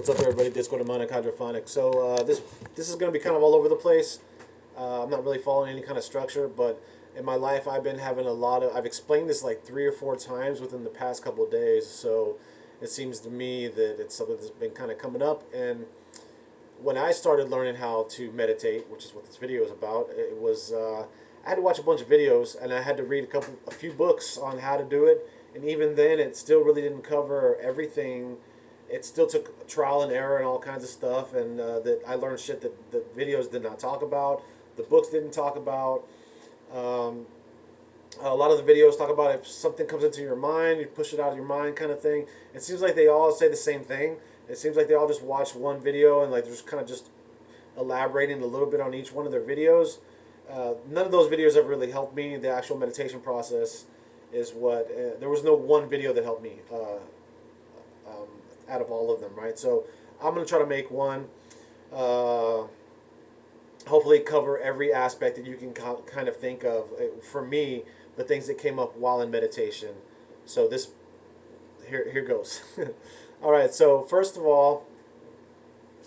What's up, everybody? Disco Demonic Hydrophonic. So this is going to be kind of all over the place. I'm not really following any kind of structure, but in my life, I've been having a lot of. I've explained this like 3 or 4 times within the past couple of days. So it seems to me that it's something that's been kind of coming up. And when I started learning how to meditate, which is what this video is about, it was I had to watch a bunch of videos and I had to read a few books on how to do it. And even then, it still really didn't cover everything. It still took trial and error and all kinds of stuff, and that I learned shit that the videos did not talk about, the books didn't talk about. Um, a lot of the videos talk about if something comes into your mind, you push it out of your mind, kind of thing. It seems like they all say the same thing. It seems like they all just watch one video and like they're just kind of just elaborating a little bit on each one of their videos. None of those videos ever really helped me. The actual meditation process is what there was no one video that helped me. Out of all of them, right? So I'm going to try to make one, hopefully cover every aspect that you can kind of think of. For me, the things that came up while in meditation. So here goes. All right, so first of all,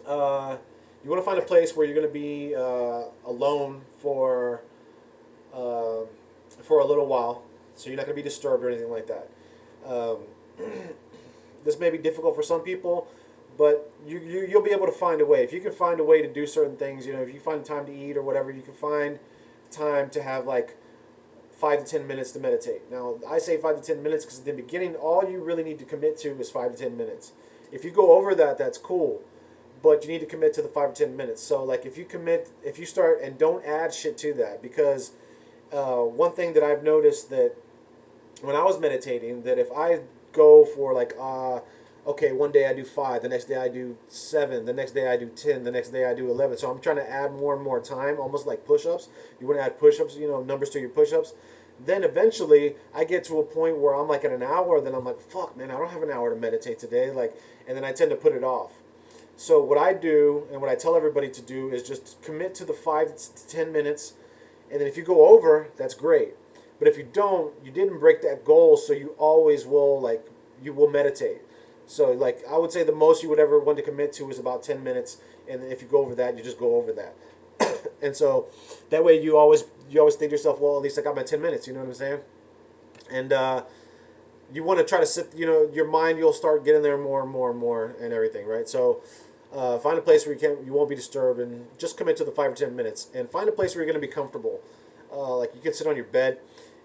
you want to find a place where you're going to be alone for a little while, so you're not going to be disturbed or anything like that. Um, This may be difficult for some people, but you'll be able to find a way. If you can find a way to do certain things, you know, if you find time to eat or whatever, you can find time to have like 5 to 10 minutes to meditate. Now, I say 5 to 10 minutes because at the beginning, all you really need to commit to is 5 to 10 minutes. If you go over that, that's cool, but you need to commit to the 5 to 10 minutes. So, like, if you start and don't add shit to that, because one thing that I've noticed that when I was meditating, that if I go for like okay, one day I do 5, the next day I do 7, the next day I do 10, the next day I do 11. So I'm trying to add more and more time, almost like push-ups. You want to add push-ups, you know, numbers to your push-ups. Then eventually I get to a point where I'm like at an hour, then I'm like, fuck, man, I don't have an hour to meditate today, like, and then I tend to put it off. So what I do and what I tell everybody to do is just commit to the 5 to 10 minutes, and then if you go over, that's great. But if you don't, you didn't break that goal, so you always will, like, you will meditate. So, like, I would say the most you would ever want to commit to is about 10 minutes, and if you go over that, you just go over that. And so that way you always think to yourself, well, at least I got my 10 minutes, you know what I'm saying? And you want to try to sit, you know, your mind, you'll start getting there more and more and more and everything, right? So find a place where you won't be disturbed, and just commit to the 5 or 10 minutes, and find a place where you're going to be comfortable. Like, you can sit on your bed.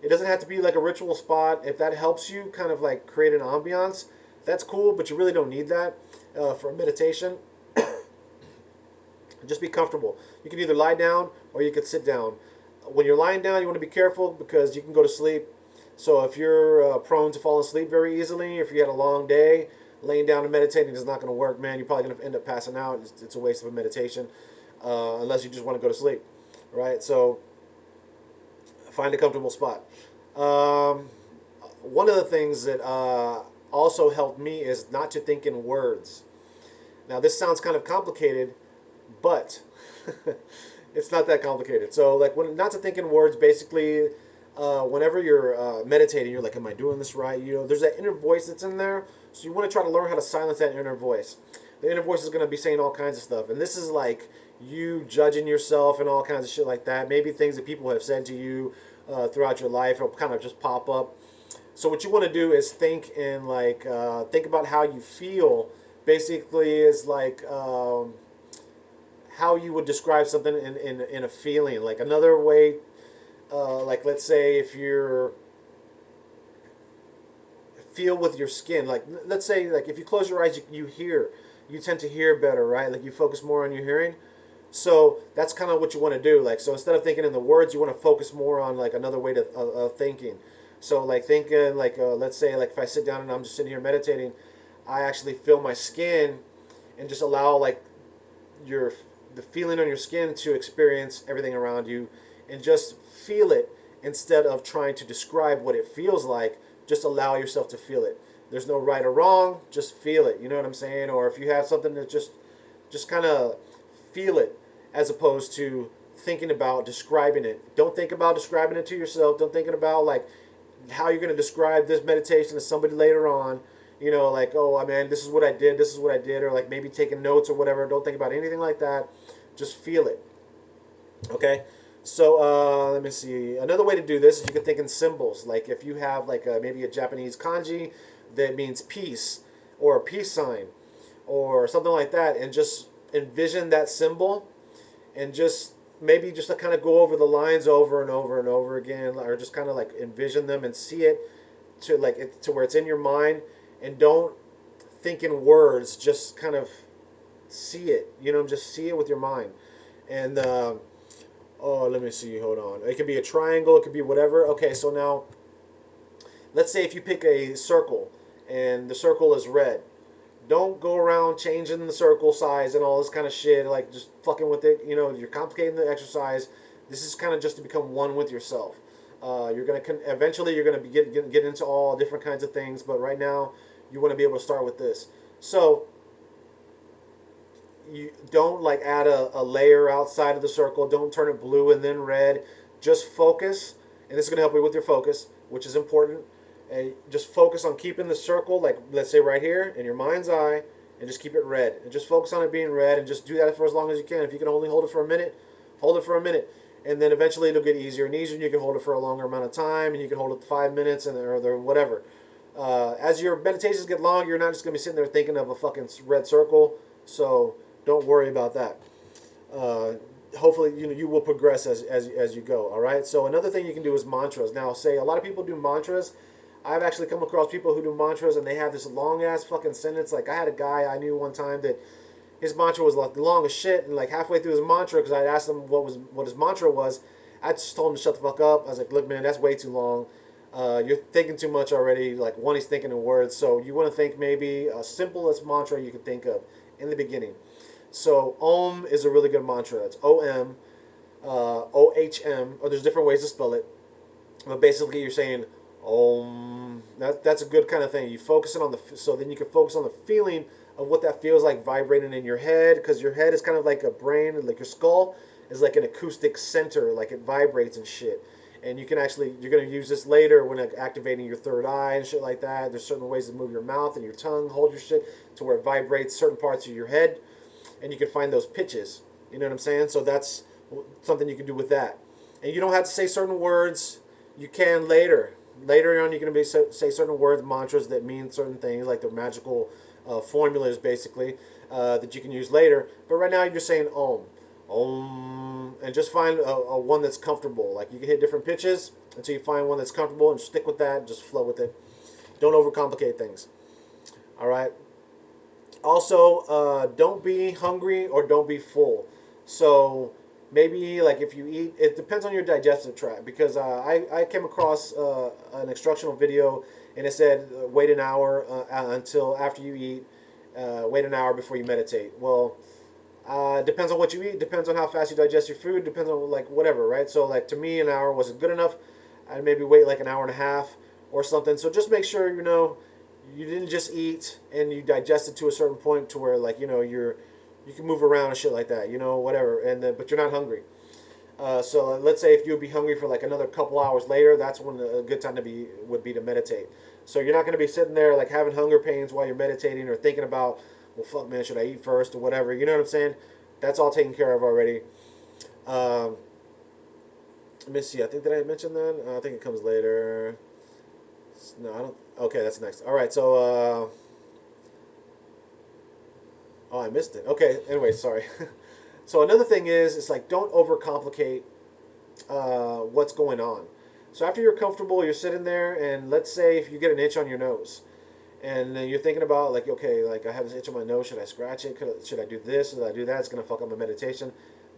It doesn't have to be like a ritual spot. If that helps you kind of like create an ambiance, that's cool, but you really don't need that for meditation. Just be comfortable. You can either lie down or you can sit down. When you're lying down, you want to be careful because you can go to sleep. So if you're prone to fall asleep very easily, if you had a long day, laying down and meditating is not going to work, man. You're probably going to end up passing out. It's a waste of a meditation unless you just want to go to sleep, right? So find a comfortable spot. One of the things that also helped me is not to think in words. Now, this sounds kind of complicated, but it's not that complicated. So, like, not to think in words, basically, whenever you're meditating, you're like, am I doing this right? You know, there's that inner voice that's in there, so you want to try to learn how to silence that inner voice. The inner voice is going to be saying all kinds of stuff, and this is like you judging yourself and all kinds of shit like that. Maybe things that people have said to you throughout your life will kind of just pop up. So what you want to do is think in like think about how you feel. Basically, is like how you would describe something in a feeling. Like another way, like let's say if you're feel with your skin. Like let's say like if you close your eyes, you hear. You tend to hear better, right? Like you focus more on your hearing. So that's kind of what you want to do. Like, so instead of thinking in the words, you want to focus more on like another way of thinking. So like thinking like let's say like if I sit down and I'm just sitting here meditating, I actually feel my skin and just allow like the feeling on your skin to experience everything around you, and just feel it instead of trying to describe what it feels like. Just allow yourself to feel it. There's no right or wrong. Just feel it. You know what I'm saying? Or if you have something that just kind of feel it, as opposed to thinking about describing it. Don't think about describing it to yourself. Don't think about like how you're going to describe this meditation to somebody later on. you know, like, oh, man, this is what I did, this is what I did, or like maybe taking notes or whatever. Don't think about anything like that. Just feel it. Okay? So let me see. Another way to do this is you can think in symbols. Like if you have like maybe a Japanese kanji that means peace, or a peace sign, or something like that, and just envision that symbol, and just maybe just to kind of go over the lines over and over and over again, or just kind of like envision them and see it to like it to where it's in your mind, and don't think in words. Just kind of see it. You know, just see it with your mind, and. Oh, let me see. Hold on. It could be a triangle. It could be whatever. Okay, so now, let's say if you pick a circle, and the circle is red. Don't go around changing the circle size and all this kind of shit. Like just fucking with it. You know, you're complicating the exercise. This is kind of just to become one with yourself. You're gonna eventually you're gonna get into all different kinds of things. But right now, you want to be able to start with this. So you don't like add a layer outside of the circle. Don't turn it blue and then red. Just focus, and this is going to help you with your focus, which is important. And just focus on keeping the circle, like let's say right here, in your mind's eye, and just keep it red. And just focus on it being red, and just do that for as long as you can. If you can only hold it for a minute, hold it for a minute. And then eventually it'll get easier and easier, and you can hold it for a longer amount of time, and you can hold it 5 minutes, and or whatever. As your meditations get long, you're not just going to be sitting there thinking of a fucking red circle. So don't worry about that. Hopefully, you will progress as you go. All right. So another thing you can do is mantras. Now, say a lot of people do mantras. I've actually come across people who do mantras and they have this long ass fucking sentence. Like I had a guy I knew one time that his mantra was like long as shit, and like halfway through his mantra, because I asked him what his mantra was, I just told him to shut the fuck up. I was like, look, man, that's way too long. You're thinking too much already. Like one, he's thinking in words. So you want to think maybe a simplest mantra you can think of in the beginning. So Om is a really good mantra. It's O-M, O-H-M, or there's different ways to spell it. But basically you're saying Om. That's a good kind of thing. You focus it on so then you can focus on the feeling of what that feels like vibrating in your head, because your head is kind of like a brain, like your skull is like an acoustic center, like it vibrates and shit. And you can actually, you're going to use this later when activating your third eye and shit like that. There's certain ways to move your mouth and your tongue, hold your shit to where it vibrates certain parts of your head. And you can find those pitches. You know what I'm saying? So that's something you can do with that. And you don't have to say certain words. You can later. Later on, you're going to say certain words, mantras that mean certain things, like the magical formulas, basically, that you can use later. But right now, you're just saying Om. Om. And just find a one that's comfortable. Like, you can hit different pitches until you find one that's comfortable, and stick with that. Just flow with it. Don't overcomplicate things. All right? Also, don't be hungry or don't be full. So maybe like if you eat, it depends on your digestive tract, because I came across an instructional video, and it said wait an hour until after you eat, wait an hour before you meditate. Well, depends on what you eat, depends on how fast you digest your food, depends on like whatever, right? So like to me, an hour wasn't good enough. I'd maybe wait like an hour and a half or something. So just make sure you didn't just eat and you digested to a certain point to where like you can move around and shit like that, whatever, and but you're not hungry. So let's say if you would be hungry for like another couple hours later, that's when a good time would be to meditate. So you're not going to be sitting there like having hunger pains while you're meditating, or thinking about, well, fuck, man, should I eat first or whatever? You know what I'm saying? That's all taken care of already. Let me see. I think that I mentioned that. I think it comes later. No, I don't. Okay, that's next. All right, so oh, I missed it. Okay, anyway, sorry. So another thing is, it's like don't overcomplicate what's going on. So after you're comfortable, you're sitting there, and let's say if you get an itch on your nose, and then you're thinking about like, okay, like I have this itch on my nose. Should I scratch it? Should I do this? Should I do that? It's gonna fuck up my meditation.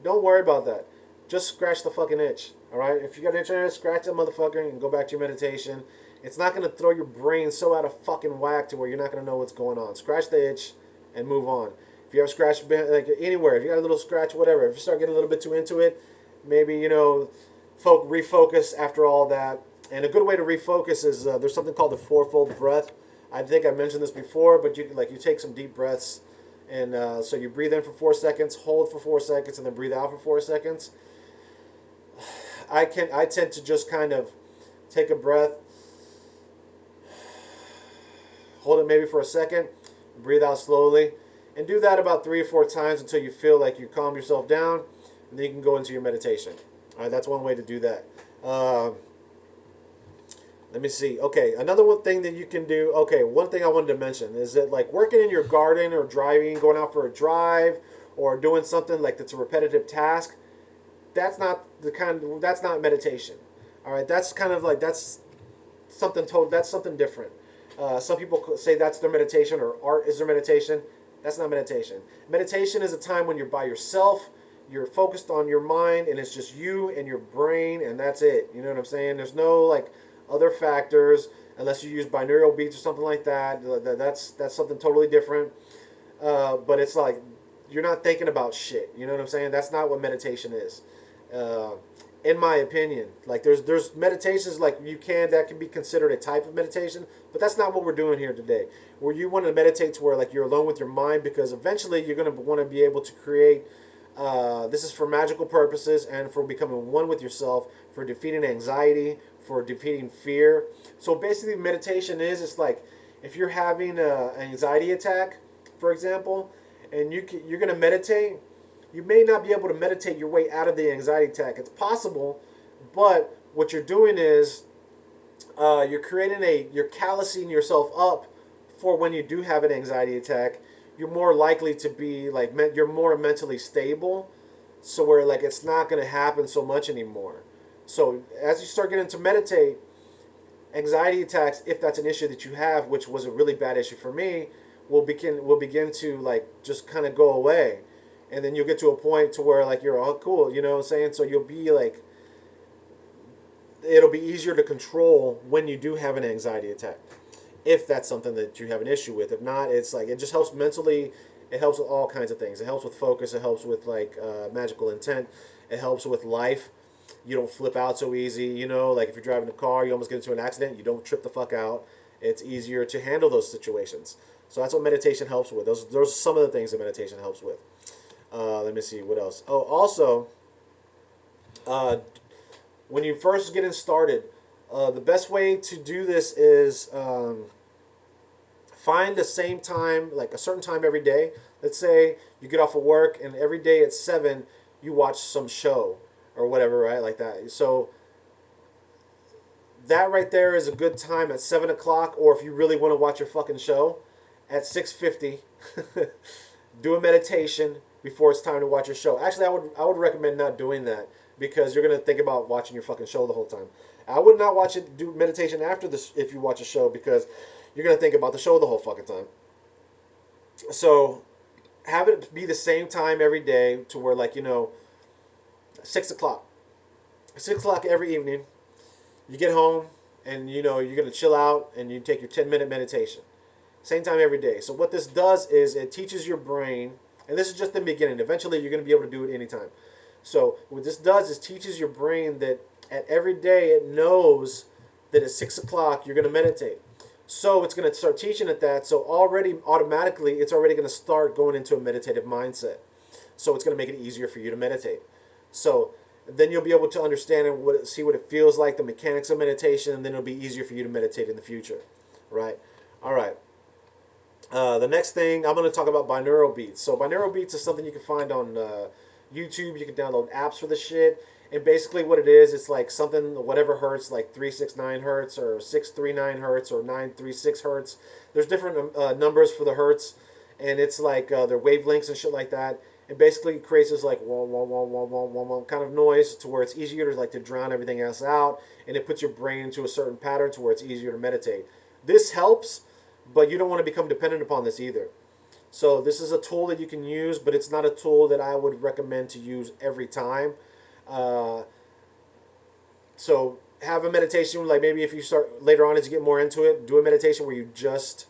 Don't worry about that. Just scratch the fucking itch. All right. If you got an itch on your nose, scratch that motherfucker and go back to your meditation. It's not gonna throw your brain so out of fucking whack to where you're not gonna know what's going on. Scratch the itch and move on. If you have a scratch like anywhere, if you got a little scratch, whatever. If you start getting a little bit too into it, maybe refocus after all that. And a good way to refocus is there's something called the fourfold breath. I think I mentioned this before, but you take some deep breaths, and so you breathe in for 4 seconds, hold for 4 seconds, and then breathe out for 4 seconds. I tend to just kind of take a breath, hold it maybe for a second, breathe out slowly, and do that about 3 or 4 times until you feel like you calm yourself down, and then you can go into your meditation. All right, that's one way to do that. Let me see. Okay, another one thing that you can do. Okay, one thing I wanted to mention is that like working in your garden or driving, going out for a drive, or doing something like that's a repetitive task. That's not meditation. All right, that's kind of like that's something different. Some people say that's their meditation or art is their meditation. That's not meditation. Meditation is a time when you're by yourself, you're focused on your mind, and it's just you and your brain, and that's it. You know what I'm saying? There's no like other factors unless you use binaural beats or something like that. That's something totally different. But it's like you're not thinking about shit. You know what I'm saying? That's not what meditation is. Uh, in my opinion, like there's meditations like that can be considered a type of meditation, but that's not what we're doing here today. Where you want to meditate to where like you're alone with your mind, because eventually you're going to want to be able to create. This is for magical purposes and for becoming one with yourself, for defeating anxiety, for defeating fear. So basically, meditation is it's like if you're having an anxiety attack, for example, and you're going to meditate. You may not be able to meditate your way out of the anxiety attack. It's possible, but what you're doing is you're callousing yourself up for when you do have an anxiety attack. You're more likely to be like you're more mentally stable, so where like it's not going to happen so much anymore. So as you start getting to meditate, anxiety attacks, if that's an issue that you have, which was a really bad issue for me, will begin to like just kind of go away, and then you'll get to a point to where like you're all cool, you know what I'm saying? So you'll be like, it'll be easier to control when you do have an anxiety attack, if that's something that you have an issue with. If not, it's like it just helps mentally. It helps with all kinds of things. It helps with focus. It helps with like magical intent. It helps with life. You don't flip out so easy. You know, like if you're driving a car, you almost get into an accident. You don't trip the fuck out. It's easier to handle those situations. So that's what meditation helps with. Those are some of the things that meditation helps with. Let me see what else. Oh, also, when you first getting started, the best way to do this is find the same time, like a certain time every day. Let's say you get off of work and every day at 7 you watch some show or whatever, right? Like that. So that right there is a good time at 7 o'clock, or if you really want to watch your fucking show, at 6:50, do a meditation before it's time to watch your show. Actually, I would recommend not doing that because you're gonna think about watching your fucking show the whole time. I would not do meditation after this if you watch a show, because you're gonna think about the show the whole fucking time. So have it be the same time every day to where 6 o'clock. 6 o'clock every evening. You get home and you're gonna chill out and you take your 10-minute meditation. Same time every day. So what this does is it teaches your brain, and this is just the beginning. Eventually you're gonna be able to do it anytime. So what this does is teaches your brain that at every day it knows that at 6 o'clock you're gonna meditate. So it's going to start teaching it that. So already automatically it's already going to start going into a meditative mindset. So it's going to make it easier for you to meditate. So then you'll be able to understand and see what it feels like, the mechanics of meditation, and then it'll be easier for you to meditate in the future. Right? All right. The next thing, I'm going to talk about binaural beats. So binaural beats is something you can find on YouTube. You can download apps for this shit. And basically what it is, it's like something, whatever hertz, like 369 hertz or 639 hertz or 936 hertz. There's different numbers for the hertz, and it's like their wavelengths and shit like that. It basically creates this like wah, wah, wah, wah, wah, wah, wah kind of noise to where it's easier to drown everything else out, and it puts your brain into a certain pattern to where it's easier to meditate. This helps, but you don't want to become dependent upon this either. So this is a tool that you can use, but it's not a tool that I would recommend to use every time. So have a meditation, like maybe if you start later on as you get more into it, do a meditation where you just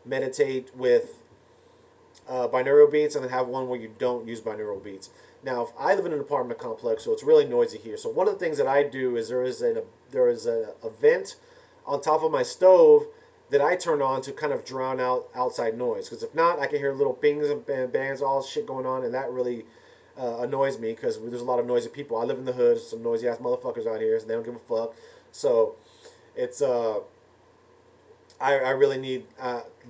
meditate with binaural beats, and then have one where you don't use binaural beats. Now, if I live in an apartment complex, so it's really noisy here. So one of the things that I do is there is a vent on top of my stove that I turn on to kind of drown out outside noise. Because if not, I can hear little pings and bangs, all shit going on, and that really annoys me because there's a lot of noisy people. I live in the hood, some noisy ass motherfuckers out here, so they don't give a fuck. So it's I really need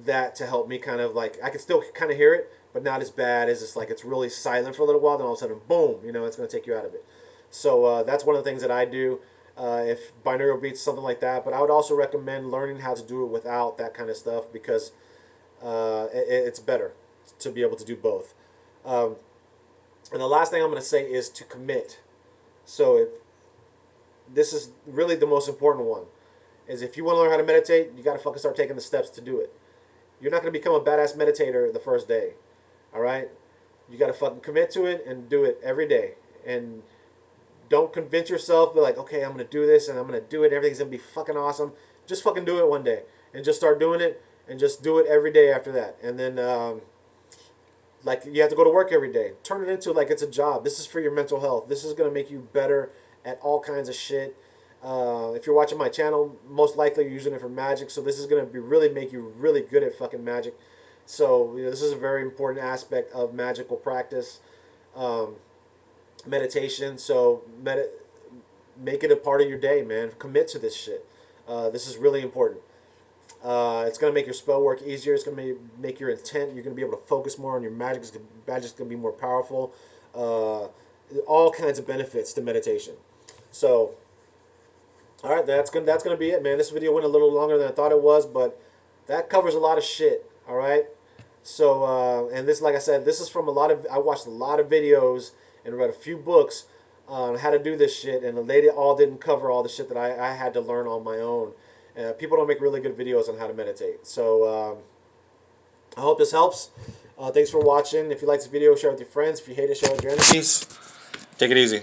that to help me kind of like, I can still kind of hear it, but not as bad as it's like it's really silent for a little while, then all of a sudden, boom, you know, it's going to take you out of it. So that's one of the things that I do if binaural beats, something like that. But I would also recommend learning how to do it without that kind of stuff because it's better to be able to do both. Um, and the last thing I'm going to say is to commit. So this is really the most important one. Is if you want to learn how to meditate, you got to fucking start taking the steps to do it. You're not going to become a badass meditator the first day. All right? You got to fucking commit to it and do it every day. And don't convince yourself, be like, okay, I'm going to do this and I'm going to do it. Everything's going to be fucking awesome. Just fucking do it one day. And just start doing it and just do it every day after that. And then, like, you have to go to work every day. Turn it into like it's a job. This is for your mental health. This is going to make you better at all kinds of shit. If you're watching my channel, most likely you're using it for magic. So this is going to be really make you really good at fucking magic. So, you know, this is a very important aspect of magical practice. Meditation. So make it a part of your day, man. Commit to this shit. This is really important. It's going to make your spell work easier. It's going to make your intent. You're going to be able to focus more on your magic. Magic's going to be more powerful. All kinds of benefits to meditation. So, all right, that's gonna be it, man. This video went a little longer than I thought it was, but that covers a lot of shit. All right. So, and this, like I said, this is from I watched a lot of videos and read a few books on how to do this shit, and they all didn't cover all the shit that I had to learn on my own. People don't make really good videos on how to meditate. So, I hope this helps. Thanks for watching. If you like this video, share it with your friends. If you hate it, share it with your enemies. Take it easy.